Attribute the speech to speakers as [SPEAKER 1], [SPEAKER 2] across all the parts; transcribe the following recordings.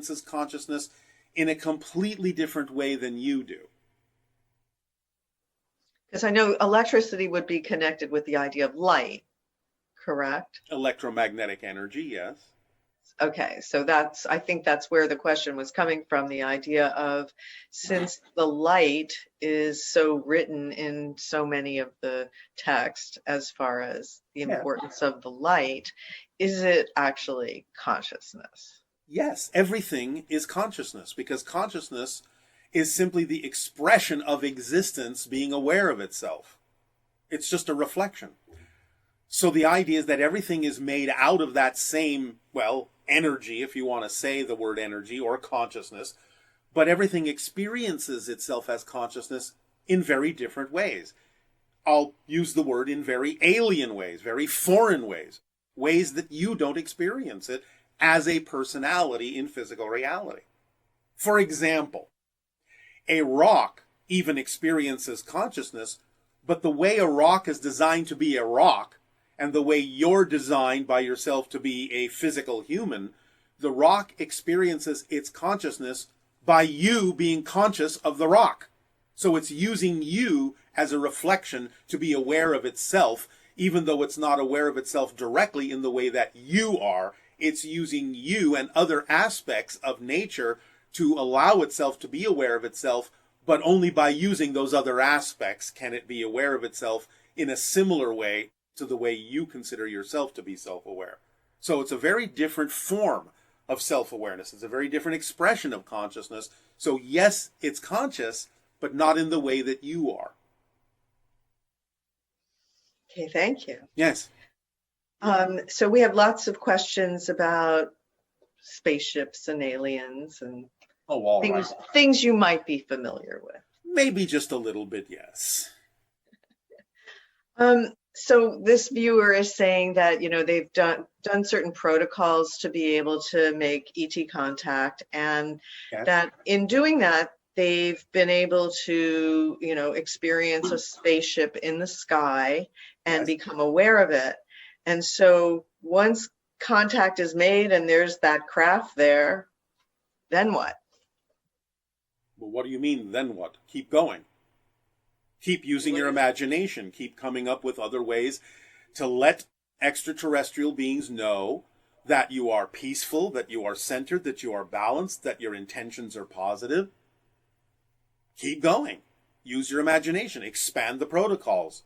[SPEAKER 1] experiences consciousness in a completely different way than you do.
[SPEAKER 2] Because I know electricity would be connected with the idea of light, correct?
[SPEAKER 1] Electromagnetic energy, yes.
[SPEAKER 2] Okay, so I think that's where the question was coming from, the idea of, since the light is so written in so many of the text as far as the
[SPEAKER 1] Yeah.
[SPEAKER 2] importance of the light, is it actually consciousness?
[SPEAKER 1] Yes, everything is consciousness, because consciousness is simply the expression of existence being aware of itself. It's just a reflection. So the idea is that everything is made out of that same, well, energy, if you want to say the word energy, or consciousness, but everything experiences itself as consciousness in very different ways. I'll use the word in very alien ways, very foreign ways, ways that you don't experience it as a personality in physical reality. For example, a rock even experiences consciousness, but the way a rock is designed to be a rock, and the way you're designed by yourself to be a physical human, the rock experiences its consciousness by you being conscious of the rock. So it's using you as a reflection to be aware of itself, even though it's not aware of itself directly in the way that you are. It's using you and other aspects of nature to allow itself to be aware of itself, but only by using those other aspects can it be aware of itself in a similar way to the way you consider yourself to be self-aware. So it's a very different form of self-awareness. It's a very different expression of consciousness. So yes, it's conscious, but not in the way that you are.
[SPEAKER 2] Okay, thank you.
[SPEAKER 1] Yes.
[SPEAKER 2] So we have lots of questions about spaceships and aliens and things you might be familiar with.
[SPEAKER 1] Maybe just a little bit, yes.
[SPEAKER 2] So this viewer is saying that, they've done certain protocols to be able to make ET contact, and
[SPEAKER 1] Yes.
[SPEAKER 2] that in doing that, they've been able to, experience a spaceship in the sky and
[SPEAKER 1] Yes.
[SPEAKER 2] become aware of it. And so once contact is made and there's that craft there, then what?
[SPEAKER 1] Well, what do you mean, then what? Keep going. Keep using your imagination. Keep coming up with other ways to let extraterrestrial beings know that you are peaceful, that you are centered, that you are balanced, that your intentions are positive. Keep going. Use your imagination. Expand the protocols.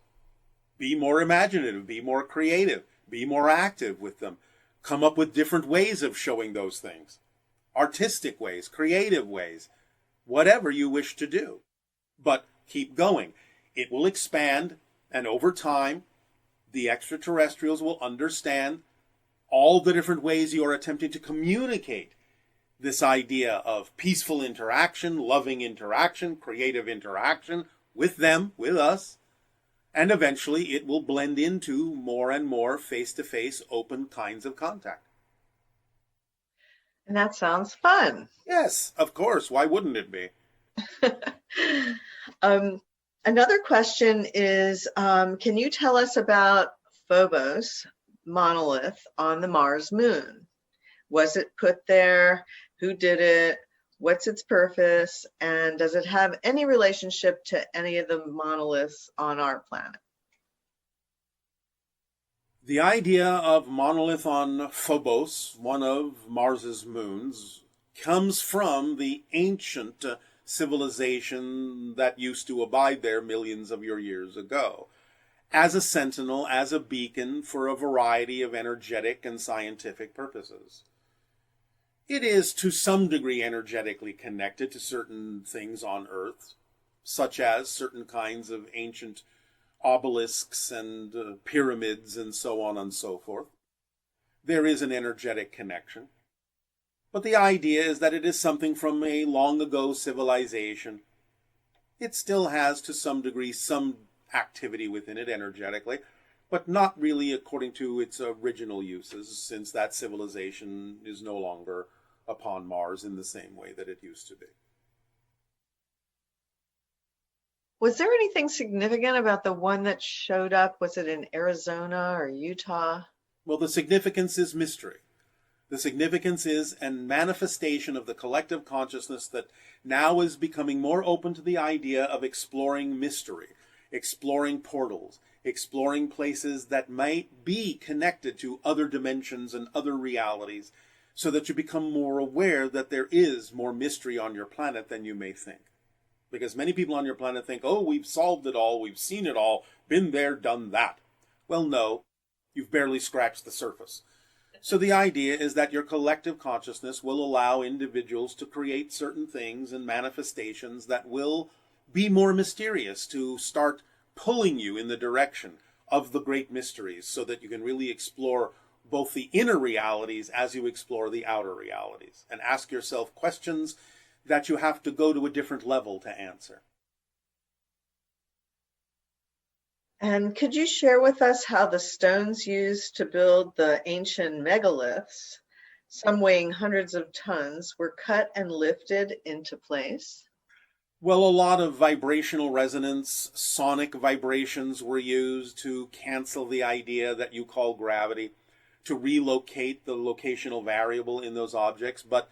[SPEAKER 1] Be more imaginative. Be more creative. Be more active with them. Come up with different ways of showing those things. Artistic ways, creative ways, whatever you wish to do. But keep going. It will expand, and over time, the extraterrestrials will understand all the different ways you are attempting to communicate this idea of peaceful interaction, loving interaction, creative interaction with them, with us, and eventually it will blend into more and more face-to-face, open kinds of contact.
[SPEAKER 2] And that sounds fun.
[SPEAKER 1] Yes, of course. Why wouldn't it be?
[SPEAKER 2] Another question is, can you tell us about Phobos monolith on the Mars moon? Was it put there? Who did it? What's its purpose? And does it have any relationship to any of the monoliths on our planet?
[SPEAKER 1] The idea of monolith on Phobos, one of Mars's moons, comes from the ancient civilization that used to abide there millions of your years ago, as a sentinel, as a beacon for a variety of energetic and scientific purposes. It is to some degree energetically connected to certain things on Earth, such as certain kinds of ancient obelisks and pyramids and so on and so forth. There is an energetic connection. But the idea is that it is something from a long ago civilization. It still has to some degree some activity within it energetically, but not really according to its original uses, since that civilization is no longer upon Mars in the same way that it used to be.
[SPEAKER 2] Was there anything significant about the one that showed up? Was it in Arizona or Utah?
[SPEAKER 1] Well, the significance is mystery. The significance is a manifestation of the collective consciousness that now is becoming more open to the idea of exploring mystery, exploring portals, exploring places that might be connected to other dimensions and other realities, so that you become more aware that there is more mystery on your planet than you may think. Because many people on your planet think, oh, we've solved it all, we've seen it all, been there, done that. Well, no, you've barely scratched the surface. So the idea is that your collective consciousness will allow individuals to create certain things and manifestations that will be more mysterious, to start pulling you in the direction of the great mysteries, so that you can really explore both the inner realities as you explore the outer realities, and ask yourself questions that you have to go to a different level to answer.
[SPEAKER 2] And could you share with us how the stones used to build the ancient megaliths, some weighing hundreds of tons, were cut and lifted into place?
[SPEAKER 1] Well, a lot of vibrational resonance, sonic vibrations were used to cancel the idea that you call gravity, to relocate the locational variable in those objects. But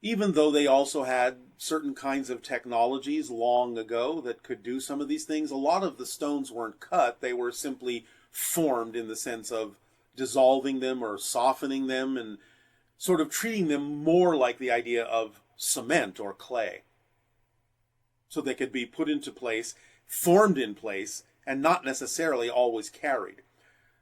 [SPEAKER 1] even though they also had certain kinds of technologies long ago that could do some of these things, a lot of the stones weren't cut. They were simply formed in the sense of dissolving them or softening them and sort of treating them more like the idea of cement or clay. So they could be put into place, formed in place, and not necessarily always carried.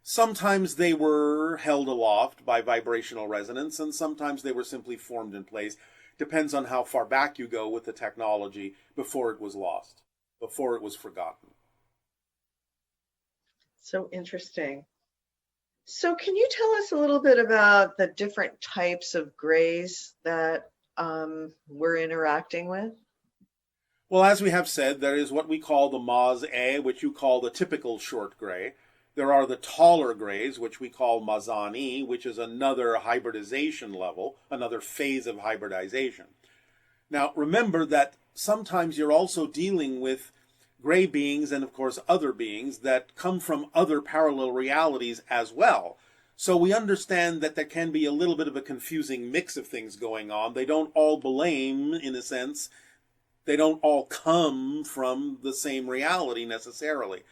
[SPEAKER 1] Sometimes they were held aloft by vibrational resonance, and sometimes they were simply formed in place. Depends on how far back you go with the technology before it was lost, before it was forgotten.
[SPEAKER 2] So interesting. So can you tell us a little bit about the different types of grays that we're interacting with?
[SPEAKER 1] Well, as we have said, there is what we call the Maz-A, which you call the typical short gray. There are the taller grays, which we call Mazani, which is another hybridization level, another phase of hybridization. Now, remember that sometimes you're also dealing with gray beings and, of course, other beings that come from other parallel realities as well. So we understand that there can be a little bit of a confusing mix of things going on. They don't all blame, in a sense. They don't all come from the same reality necessarily.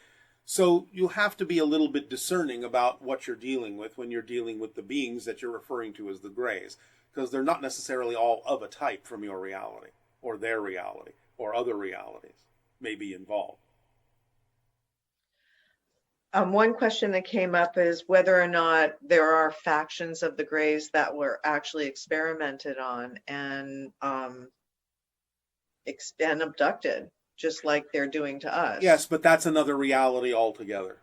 [SPEAKER 1] So you have to be a little bit discerning about what you're dealing with when you're dealing with the beings that you're referring to as the grays, because they're not necessarily all of a type from your reality, or their reality, or other realities may be involved.
[SPEAKER 2] One question that came up is whether or not there are factions of the grays that were actually experimented on and abducted, just like they're doing to us.
[SPEAKER 1] Yes, but that's another reality altogether.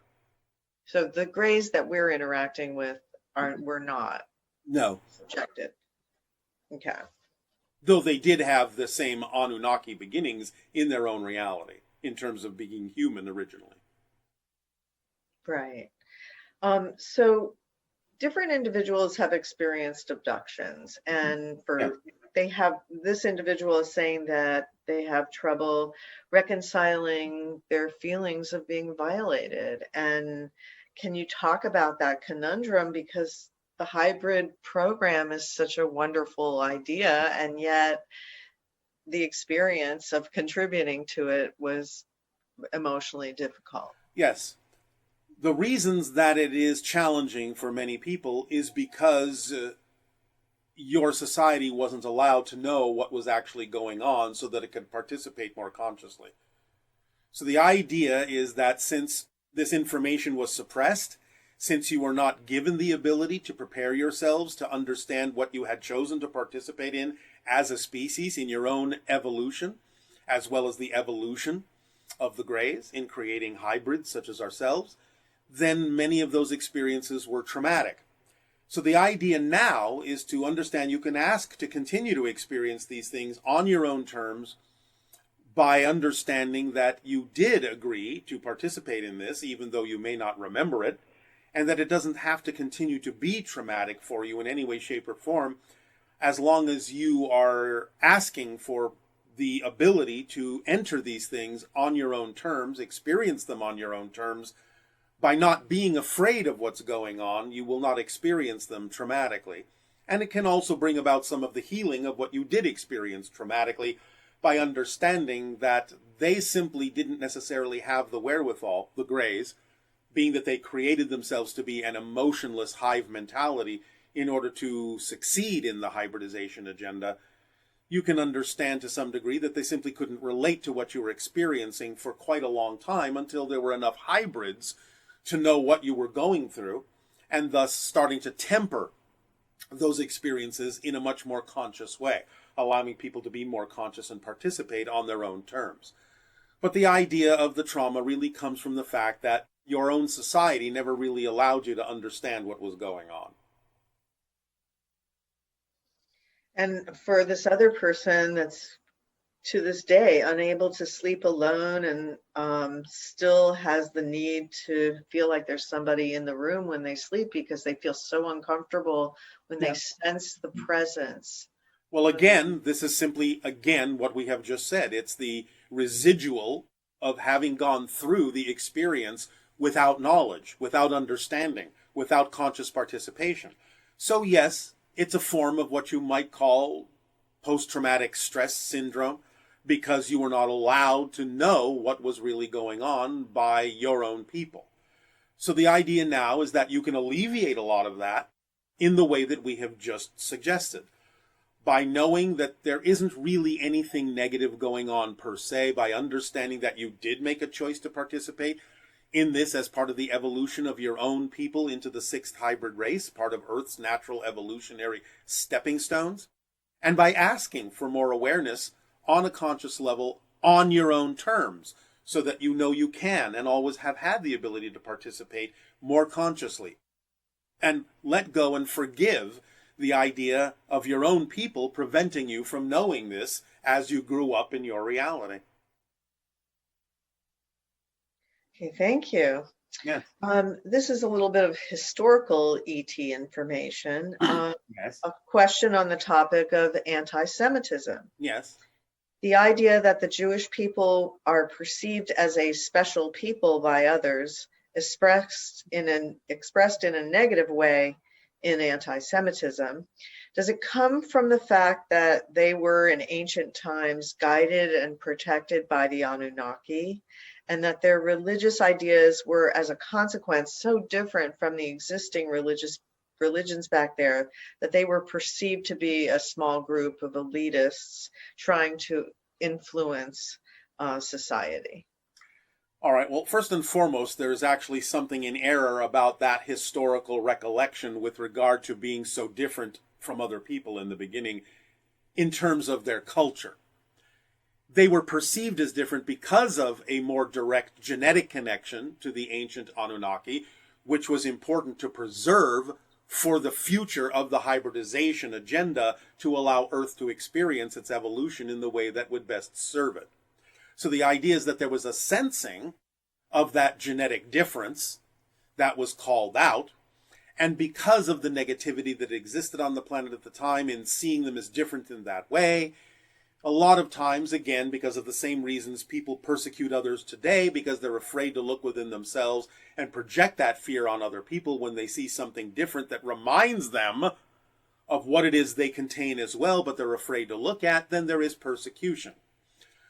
[SPEAKER 2] So the grays that we're interacting with were not
[SPEAKER 1] No.
[SPEAKER 2] subjected. Okay.
[SPEAKER 1] Though they did have the same Anunnaki beginnings in their own reality, in terms of being human originally.
[SPEAKER 2] Right. So different individuals have experienced abductions, and this individual is saying that they have trouble reconciling their feelings of being violated. And can you talk about that conundrum? Because the hybrid program is such a wonderful idea, and yet the experience of contributing to it was emotionally difficult.
[SPEAKER 1] Yes. The reasons that it is challenging for many people is because your society wasn't allowed to know what was actually going on so that it could participate more consciously. So the idea is that since this information was suppressed, since you were not given the ability to prepare yourselves to understand what you had chosen to participate in as a species in your own evolution, as well as the evolution of the grays in creating hybrids such as ourselves, then many of those experiences were traumatic. So the idea now is to understand you can ask to continue to experience these things on your own terms by understanding that you did agree to participate in this, even though you may not remember it, and that it doesn't have to continue to be traumatic for you in any way, shape, or form, as long as you are asking for the ability to enter these things on your own terms, experience them on your own terms. By not being afraid of what's going on, you will not experience them traumatically. And it can also bring about some of the healing of what you did experience traumatically by understanding that they simply didn't necessarily have the wherewithal, the Greys, being that they created themselves to be an emotionless hive mentality in order to succeed in the hybridization agenda. You can understand to some degree that they simply couldn't relate to what you were experiencing for quite a long time until there were enough hybrids to know what you were going through, and thus starting to temper those experiences in a much more conscious way, allowing people to be more conscious and participate on their own terms. But the idea of the trauma really comes from the fact that your own society never really allowed you to understand what was going on.
[SPEAKER 2] And for this other person that's to this day unable to sleep alone and still has the need to feel like there's somebody in the room when they sleep because they feel so uncomfortable when they sense the presence.
[SPEAKER 1] Well, again, this is simply, again, what we have just said. It's the residual of having gone through the experience without knowledge, without understanding, without conscious participation. So yes, it's a form of what you might call post-traumatic stress syndrome, because you were not allowed to know what was really going on by your own people. So the idea now is that you can alleviate a lot of that in the way that we have just suggested, by knowing that there isn't really anything negative going on per se, by understanding that you did make a choice to participate in this as part of the evolution of your own people into the sixth hybrid race, part of Earth's natural evolutionary stepping stones, and by asking for more awareness on a conscious level on your own terms, so that you know you can and always have had the ability to participate more consciously. And let go and forgive the idea of your own people preventing you from knowing this as you grew up in your reality.
[SPEAKER 2] Okay, thank you.
[SPEAKER 1] Yes.
[SPEAKER 2] This is a little bit of historical ET information.
[SPEAKER 1] Yes.
[SPEAKER 2] A question on the topic of anti-Semitism.
[SPEAKER 1] Yes.
[SPEAKER 2] The idea that the Jewish people are perceived as a special people by others, expressed in a negative way in anti-Semitism. Does it come from the fact that they were in ancient times guided and protected by the Anunnaki, and that their religious ideas were, as a consequence, so different from the existing religions back there that they were perceived to be a small group of elitists trying to influence society?
[SPEAKER 1] All right, well, first and foremost, there is actually something in error about that historical recollection with regard to being so different from other people in the beginning in terms of their culture. They were perceived as different because of a more direct genetic connection to the ancient Anunnaki, which was important to preserve for the future of the hybridization agenda to allow Earth to experience its evolution in the way that would best serve it. So the idea is that there was a sensing of that genetic difference that was called out, and because of the negativity that existed on the planet at the time in seeing them as different in that way, a lot of times, again, because of the same reasons people persecute others today, because they're afraid to look within themselves and project that fear on other people when they see something different that reminds them of what it is they contain as well, but they're afraid to look at, then there is persecution.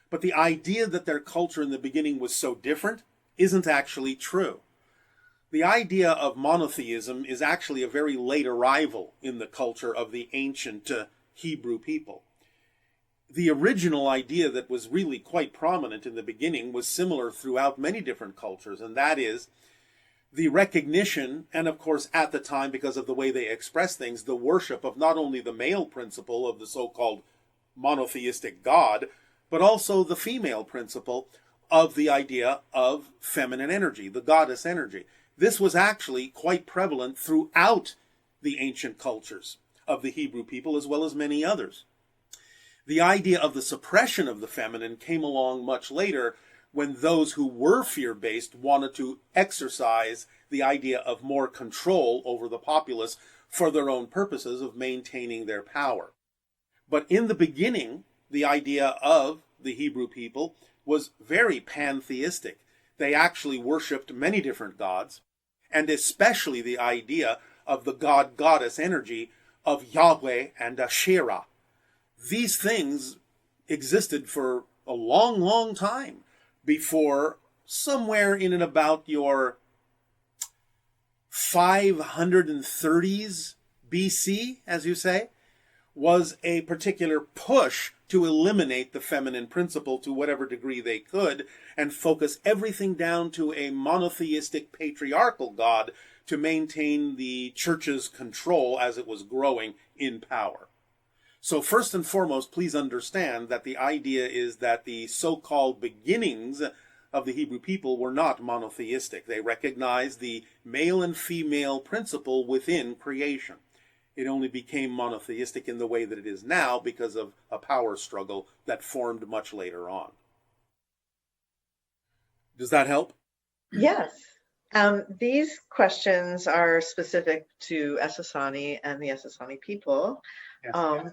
[SPEAKER 1] But the idea that their culture in the beginning was so different isn't actually true. The idea of monotheism is actually a very late arrival in the culture of the ancient Hebrew people. The original idea that was really quite prominent in the beginning was similar throughout many different cultures, and that is the recognition, and of course at the time, because of the way they express things, the worship of not only the male principle of the so-called monotheistic God, but also the female principle of the idea of feminine energy, the goddess energy. This was actually quite prevalent throughout the ancient cultures of the Hebrew people, as well as many others. The idea of the suppression of the feminine came along much later, when those who were fear-based wanted to exercise the idea of more control over the populace for their own purposes of maintaining their power. But in the beginning, the idea of the Hebrew people was very pantheistic. They actually worshipped many different gods, and especially the idea of the god-goddess energy of Yahweh and Asherah. These things existed for a long, long time before, somewhere in and about your 530s BC, as you say, was a particular push to eliminate the feminine principle to whatever degree they could and focus everything down to a monotheistic patriarchal God to maintain the church's control as it was growing in power. So first and foremost, please understand that the idea is that the so-called beginnings of the Hebrew people were not monotheistic. They recognized the male and female principle within creation. It only became monotheistic in the way that it is now because of a power struggle that formed much later on. Does that help?
[SPEAKER 2] Yes. These questions are specific to Essassani and the Essassani people.
[SPEAKER 1] Yes.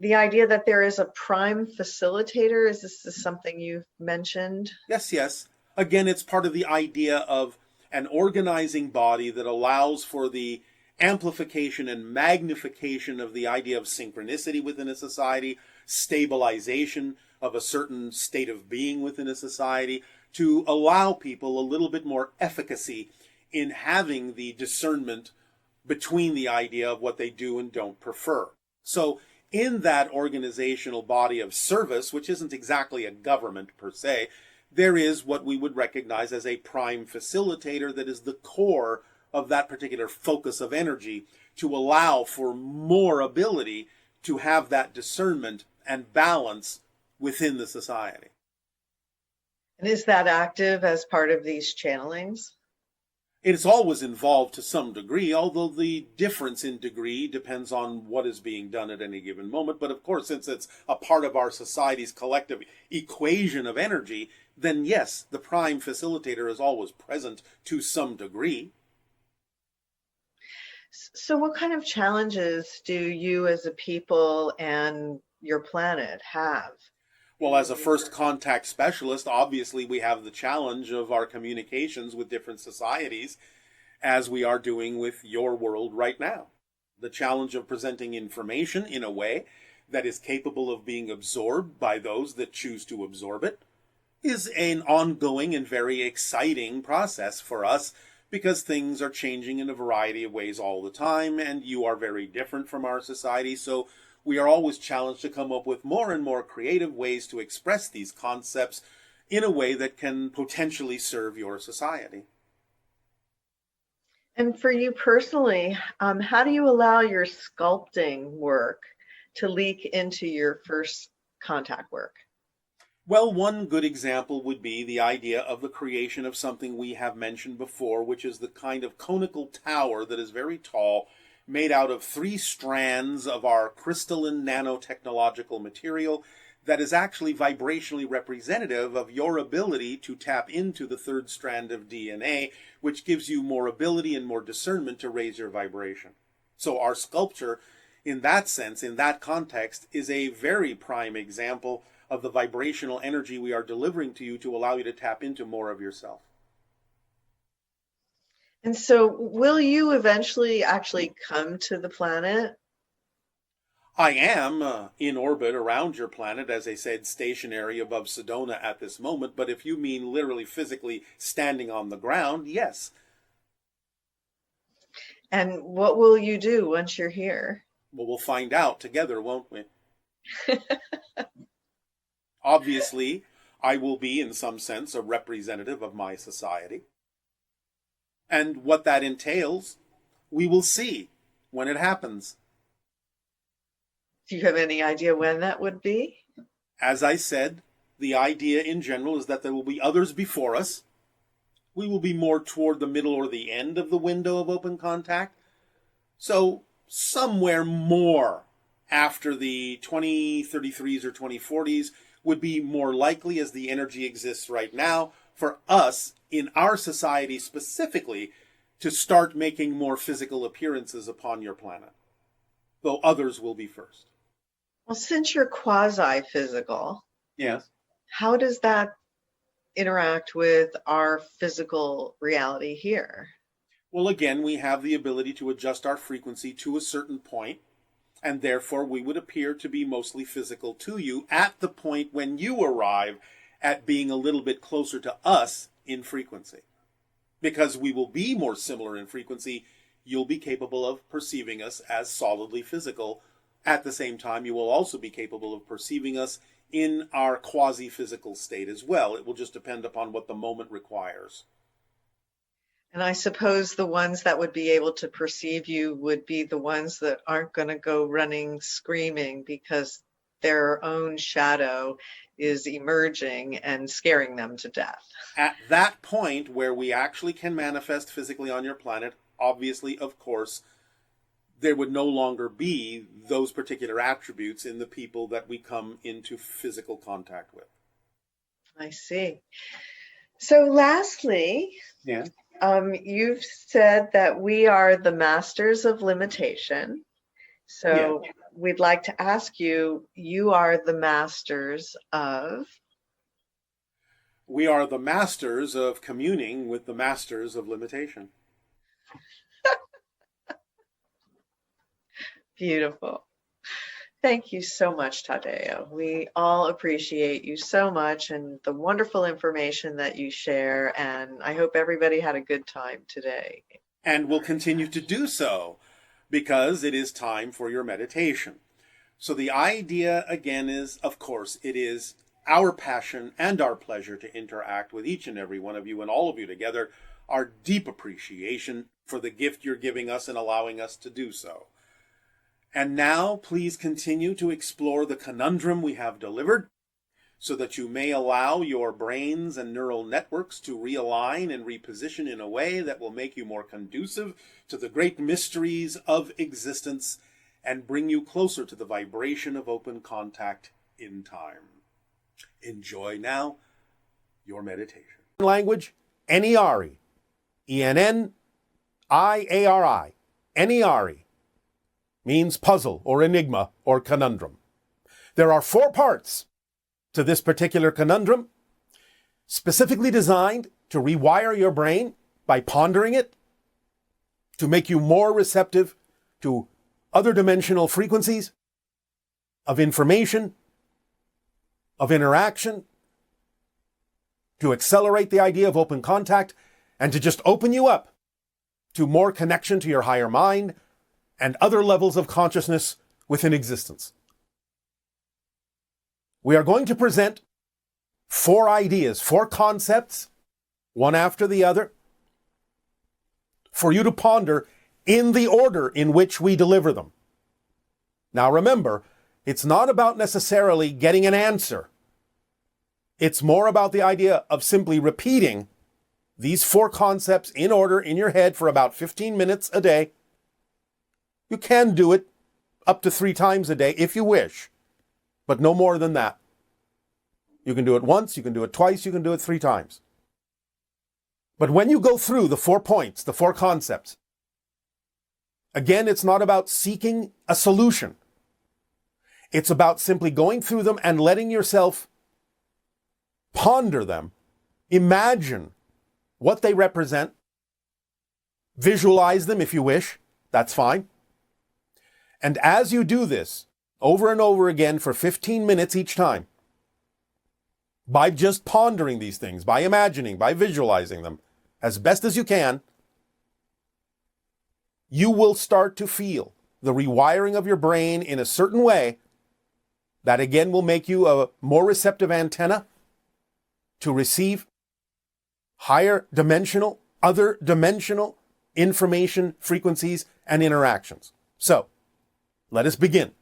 [SPEAKER 2] The idea that there is a prime facilitator, is this something you've mentioned?
[SPEAKER 1] Yes. Again, it's part of the idea of an organizing body that allows for the amplification and magnification of the idea of synchronicity within a society, stabilization of a certain state of being within a society, to allow people a little bit more efficacy in having the discernment between the idea of what they do and don't prefer. So in that organizational body of service, which isn't exactly a government per se, there is what we would recognize as a prime facilitator that is the core of that particular focus of energy to allow for more ability to have that discernment and balance within the society.
[SPEAKER 2] And is that active as part of these channelings?
[SPEAKER 1] It is always involved to some degree, although the difference in degree depends on what is being done at any given moment. But of course, since it's a part of our society's collective equation of energy, then yes, the prime facilitator is always present to some degree.
[SPEAKER 2] So what kind of challenges do you as a people and your planet have?
[SPEAKER 1] Well, as a first contact specialist, obviously we have the challenge of our communications with different societies, as we are doing with your world right now. The challenge of presenting information in a way that is capable of being absorbed by those that choose to absorb it is an ongoing and very exciting process for us, because things are changing in a variety of ways all the time, and you are very different from our society, so we are always challenged to come up with more and more creative ways to express these concepts in a way that can potentially serve your society.
[SPEAKER 2] And for you personally, how do you allow your sculpting work to leak into your first contact work?
[SPEAKER 1] Well, one good example would be the idea of the creation of something we have mentioned before, which is the kind of conical tower that is very tall, made out of 3 strands of our crystalline nanotechnological material that is actually vibrationally representative of your ability to tap into the 3rd strand of DNA, which gives you more ability and more discernment to raise your vibration. So our sculpture, in that sense, in that context, is a very prime example of the vibrational energy we are delivering to you to allow you to tap into more of yourself.
[SPEAKER 2] And so will you eventually actually come to the planet?
[SPEAKER 1] I am in orbit around your planet, as I said, stationary above Sedona at this moment, but if you mean literally physically standing on the ground, yes.
[SPEAKER 2] And what will you do once you're here?
[SPEAKER 1] Well, we'll find out together, won't we? Obviously, I will be, in some sense, a representative of my society. And what that entails, we will see when it happens.
[SPEAKER 2] Do you have any idea when that would be?
[SPEAKER 1] As I said, the idea in general is that there will be others before us. We will be more toward the middle or the end of the window of open contact. So somewhere more after the 2033s or 2040s would be more likely, as the energy exists right now, for us, in our society specifically, to start making more physical appearances upon your planet, though others will be first.
[SPEAKER 2] Well, since you're quasi-physical,
[SPEAKER 1] Yes.
[SPEAKER 2] how does that interact with our physical reality here?
[SPEAKER 1] Well, again, we have the ability to adjust our frequency to a certain point, and therefore we would appear to be mostly physical to you at the point when you arrive at being a little bit closer to us in frequency. Because we will be more similar in frequency, you'll be capable of perceiving us as solidly physical. At the same time, you will also be capable of perceiving us in our quasi-physical state as well. It will just depend upon what the moment requires.
[SPEAKER 2] And I suppose the ones that would be able to perceive you would be the ones that aren't going to go running screaming because their own shadow is emerging and scaring them to death.
[SPEAKER 1] At that point where we actually can manifest physically on your planet, obviously, of course, there would no longer be those particular attributes in the people that we come into physical contact with.
[SPEAKER 2] I see. So lastly,
[SPEAKER 1] Yeah.
[SPEAKER 2] You've said that we are the masters of limitation. So we'd like to ask you, you are the masters of?
[SPEAKER 1] We are the masters of communing with the masters of limitation.
[SPEAKER 2] Beautiful. Thank you so much, Tadeo. We all appreciate you so much and the wonderful information that you share. And I hope everybody had a good time today.
[SPEAKER 1] And will continue to do so, because it is time for your meditation. So the idea, again, is, of course, it is our passion and our pleasure to interact with each and every one of you and all of you together, our deep appreciation for the gift you're giving us and allowing us to do so. And now, please continue to explore the conundrum we have delivered, so that you may allow your brains and neural networks to realign and reposition in a way that will make you more conducive to the great mysteries of existence and bring you closer to the vibration of open contact in time. Enjoy now your meditation. Language, Eniari. E-N-N-I-A-R-I. Eniari means puzzle or enigma or conundrum. There are 4 parts to this particular conundrum, specifically designed to rewire your brain by pondering it, to make you more receptive to other dimensional frequencies of information, of interaction, to accelerate the idea of open contact, and to just open you up to more connection to your higher mind and other levels of consciousness within existence. We are going to present 4 ideas, 4 concepts, one after the other, for you to ponder in the order in which we deliver them. Now remember, it's not about necessarily getting an answer. It's more about the idea of simply repeating these 4 concepts in order in your head for about 15 minutes a day. You can do it up to 3 times a day if you wish, but no more than that. You can do it once, you can do it twice, you can do it 3 times. But when you go through the 4 points, the 4 concepts, again, it's not about seeking a solution. It's about simply going through them and letting yourself ponder them, imagine what they represent, visualize them if you wish, that's fine. And as you do this over and over again for 15 minutes each time, by just pondering these things, by imagining, by visualizing them as best as you can, you will start to feel the rewiring of your brain in a certain way that again will make you a more receptive antenna to receive higher dimensional, other dimensional information, frequencies, and interactions. So, let us begin.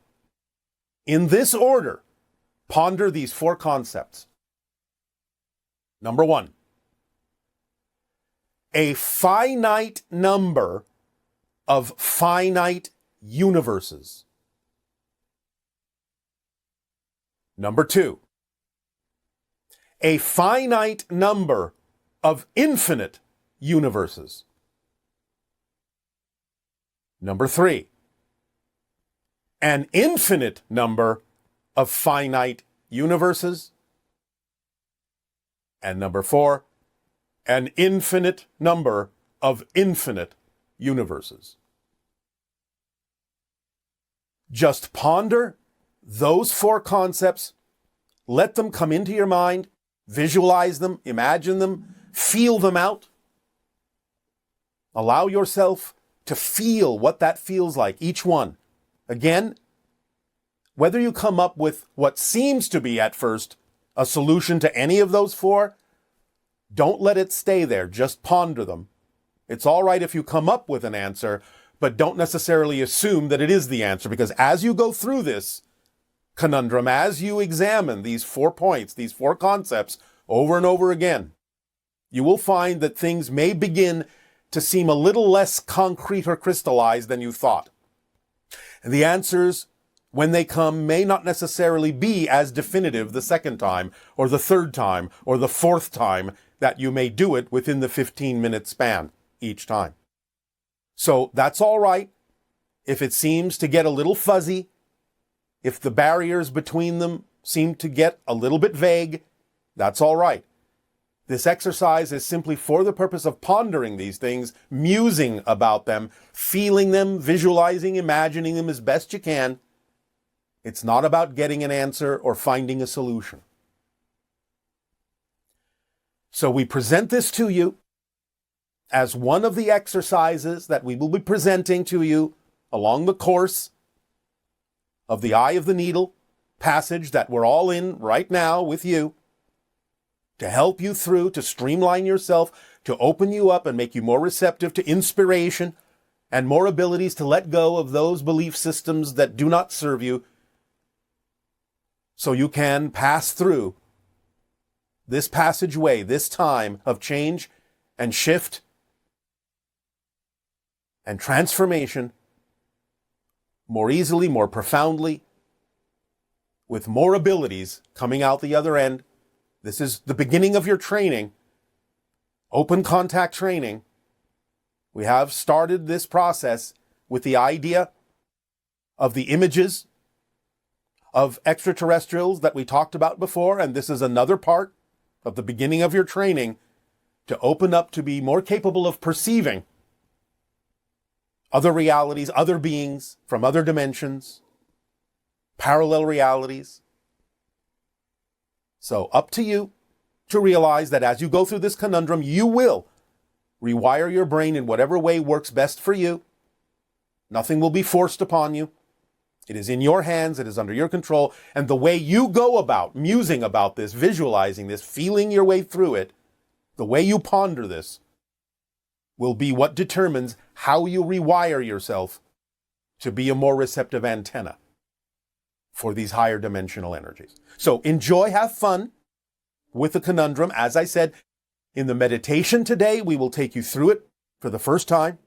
[SPEAKER 1] In this order, ponder these 4 concepts. Number 1, a finite number of finite universes. Number 2, a finite number of infinite universes. Number 3, an infinite number of finite universes. And number 4, an infinite number of infinite universes. Just ponder those 4 concepts. Let them come into your mind. Visualize them, imagine them, feel them out. Allow yourself to feel what that feels like, each one. Again, whether you come up with what seems to be at first a solution to any of those 4, don't let it stay there. Just ponder them. It's all right if you come up with an answer, but don't necessarily assume that it is the answer, because as you go through this conundrum, as you examine these 4 points, these 4 concepts over and over again, you will find that things may begin to seem a little less concrete or crystallized than you thought. And the answers, when they come, may not necessarily be as definitive the second time, or the third time, or the 4th time that you may do it within the 15-minute span each time. So that's all right if it seems to get a little fuzzy, if the barriers between them seem to get a little bit vague, that's all right. This exercise is simply for the purpose of pondering these things, musing about them, feeling them, visualizing, imagining them as best you can. It's not about getting an answer or finding a solution. So we present this to you as one of the exercises that we will be presenting to you along the course of the Eye of the Needle passage that we're all in right now with you, to help you through, to streamline yourself, to open you up and make you more receptive to inspiration and more abilities to let go of those belief systems that do not serve you, so you can pass through this passageway, this time of change and shift and transformation more easily, more profoundly, with more abilities coming out the other end. This is the beginning of your training, open contact training. We have started this process with the idea of the images of extraterrestrials that we talked about before, and this is another part of the beginning of your training to open up to be more capable of perceiving other realities, other beings from other dimensions, parallel realities. So up to you to realize that as you go through this conundrum, you will rewire your brain in whatever way works best for you. Nothing will be forced upon you. It is in your hands. It is under your control. And the way you go about musing about this, visualizing this, feeling your way through it, the way you ponder this, will be what determines how you rewire yourself to be a more receptive antenna for these higher dimensional energies. So enjoy, have fun with the conundrum. As I said, in the meditation today, we will take you through it for the first time.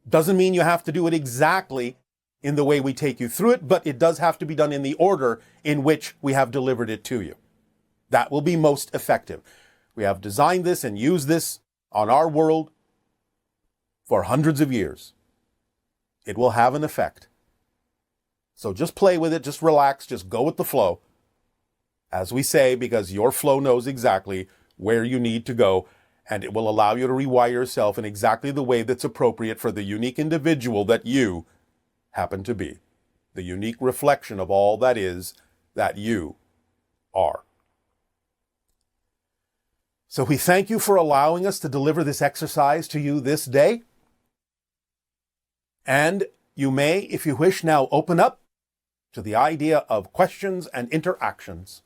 [SPEAKER 1] Doesn't mean you have to do it exactly in the way we take you through it, but it does have to be done in the order in which we have delivered it to you. That will be most effective. We have designed this and used this on our world for hundreds of years. It will have an effect. So just play with it, just relax, just go with the flow. As we say, because your flow knows exactly where you need to go, and it will allow you to rewire yourself in exactly the way that's appropriate for the unique individual that you happen to be. The unique reflection of all that is that you are. So we thank you for allowing us to deliver this exercise to you this day. And you may, if you wish, now open up to the idea of questions and interactions.